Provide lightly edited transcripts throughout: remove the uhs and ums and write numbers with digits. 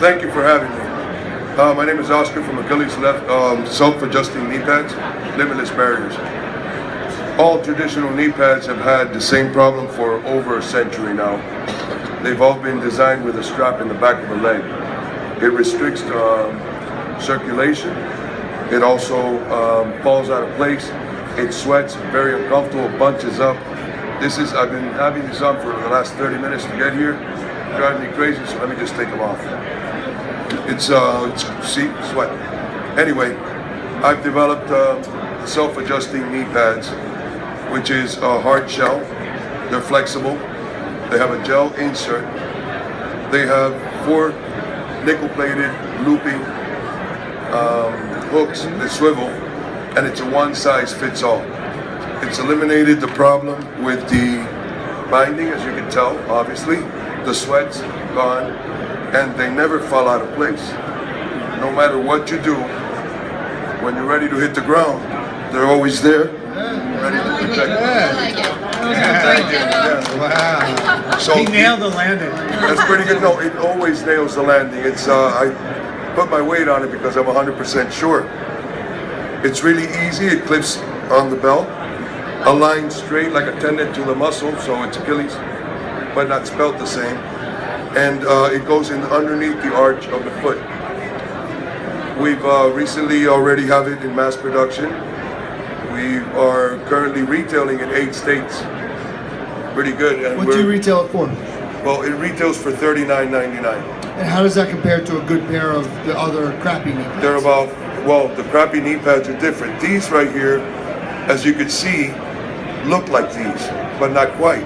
Thank you for having me. My name is Oscar from Akillis, self-adjusting knee pads, limitless barriers. All traditional knee pads have had the same problem for over a century now. They've all been designed with a strap in the back of the leg. It restricts circulation. It also falls out of place. It sweats, very uncomfortable, bunches up. I've been having this on for the last 30 minutes to get here. Driving me crazy, so let me just take them off. See, sweat. Anyway, I've developed self-adjusting knee pads, which is a hard shell. They're flexible. They have a gel insert. They have 4 nickel-plated looping hooks that swivel, and it's a one-size-fits-all. It's eliminated the problem with the binding, as you can tell, obviously. The sweat's gone, and they never fall out of place. No matter what you do, when you're ready to hit the ground, they're always there, ready to protect you. Wow. So he nailed the landing. That's pretty good. No, it always nails the landing. I put my weight on it because I'm 100% sure. It's really easy. It clips on the belt, aligned straight like a tendon to the muscle, so it's Achilles, but not spelt the same. And it goes in underneath the arch of the foot. We've recently already have it in mass production. We are currently retailing in 8 states. Pretty good. And what do you retail it for? Well, it retails for $39.99. And how does that compare to a good pair of the other crappy knee pads? They're the crappy knee pads are different. These right here, as you can see, look like these, but not quite.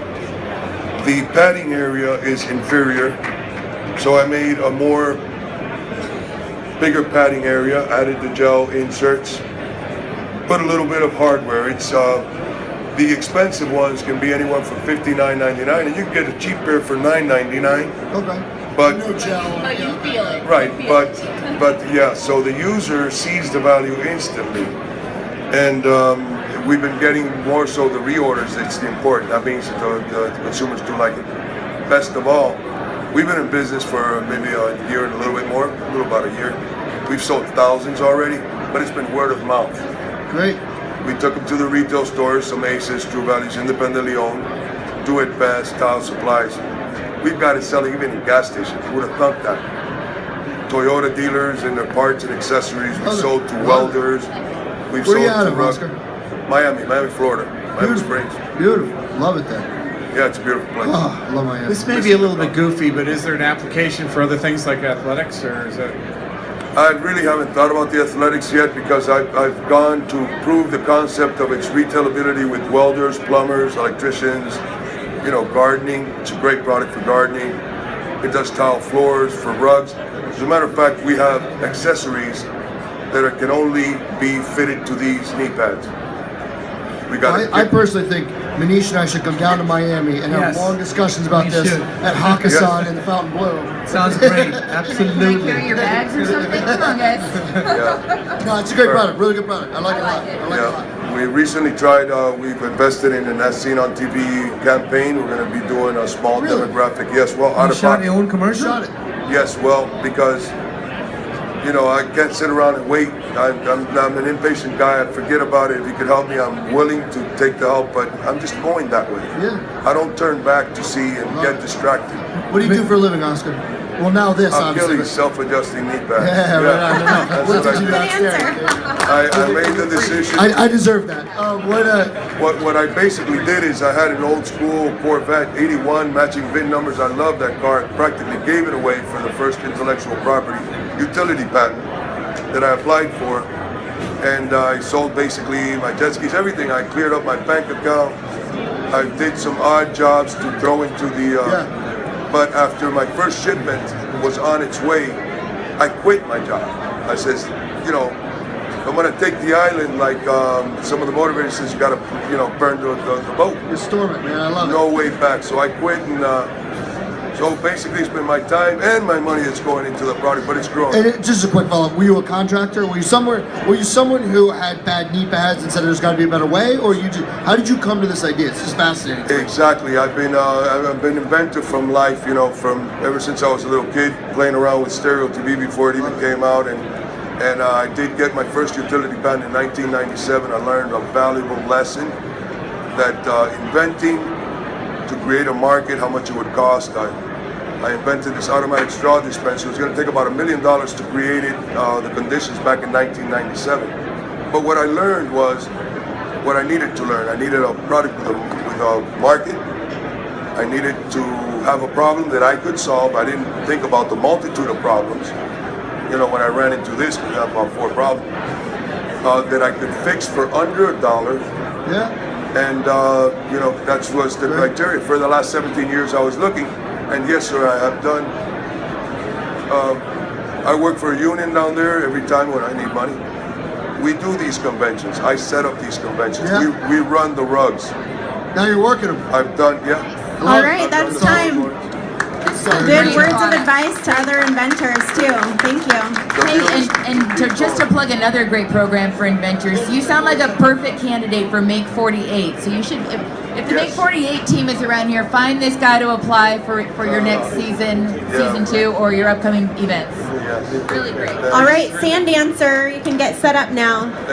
The padding area is inferior, so I made a bigger padding area, added the gel inserts, put a little bit of hardware. It's the expensive ones can be anywhere from $59.99, and you can get a cheap pair for $9.99. Okay. But no gel. But you feel it. Right, but yeah, so the user sees the value instantly, and we've been getting more so the reorders. It's the important. That means that the consumers do like it. Best of all, we've been in business for maybe a year and a little bit more, about a year. We've sold thousands already, but it's been word of mouth. Great. We took them to the retail stores, some Aces, True Values, independently owned, Do It Best, Tile Supplies. We've got it selling even in gas stations. Who would have thought that? Toyota dealers and their parts and accessories. We sold to welders. We've Where sold you out to of, Oscar? Miami, Florida. Miami Springs. Beautiful. Love it there. Yeah, it's a beautiful place. Oh, I love Miami. This may be a little bit goofy, but is there an application for other things like athletics, or is it? I really haven't thought about the athletics yet because I've gone to prove the concept of its retailability with welders, plumbers, electricians, gardening. It's a great product for gardening. It does tile floors, for rugs. As a matter of fact, we have accessories that can only be fitted to these knee pads. I personally think Manish and I should come down to Miami and have long discussions about this at Hakkasan in the Fontainebleau. Sounds great. Absolutely. Can I carry your bags or something? Come on, guys. Yeah. No, it's a great product. Really good product. I like it a lot. I like it a lot. We recently tried, we've invested in an As Seen on TV campaign. We're going to be doing a small demographic. Yes, well, out of shot pocket. your own commercial? Shot it. Yes, well, because, I can't sit around and wait. I'm an impatient guy. I'd forget about it. If you could help me, I'm willing to take the help, but I'm just going that way. Yeah. I don't turn back to see and get distracted. What do you do for a living, Oscar? Well, now this, obviously. Akillis, self-adjusting knee pads. Yeah, right on. That's What what did you I downstairs? I made the decision. I deserve that. What I basically did is I had an old school Corvette 81 matching VIN numbers. I love that car. Practically gave it away for the first intellectual property utility patent that I applied for, and I sold basically my jet skis, everything. I cleared up my bank account. I did some odd jobs to throw into the. But after my first shipment was on its way, I quit my job. I says, I'm gonna take the island like some of the motivators says you gotta, burn the boat. You storm it, man. I love it. No way back. So I quit and So basically, it's been my time and my money that's going into the product, but it's growing. And just a quick follow-up: were you a contractor? Were you someone who had bad knee pads and said there's got to be a better way, or how did you come to this idea? It's just fascinating. Exactly. I've been inventive from life. You know, from ever since I was a little kid, playing around with stereo TV before it even came out, and I did get my first utility patent in 1997. I learned a valuable lesson that inventing to create a market, how much it would cost. I invented this automatic straw dispenser. It was going to take about $1 million to create it, the conditions back in 1997. But what I learned was what I needed to learn. I needed a product with a market. I needed to have a problem that I could solve. I didn't think about the multitude of problems. You know, when I ran into this, we had about 4 problems that I could fix for under $1. Yeah. And you know, that was the criteria. For the last 17 years I was looking, and yes sir, I have done, I work for a union down there every time when I need money. We do these conventions. I set up these conventions. Yeah. We run the rugs. Now you're working them. I've done, All right, that's time. Good words of advice to other inventors too. Thank you. Hey, and just to plug another great program for inventors, you sound like a perfect candidate for Make 48. So you should, if the Make 48 team is around here, find this guy to apply for your next season, season 2, or your upcoming events. Yes. Really great. All right, Sand Dancer, you can get set up now.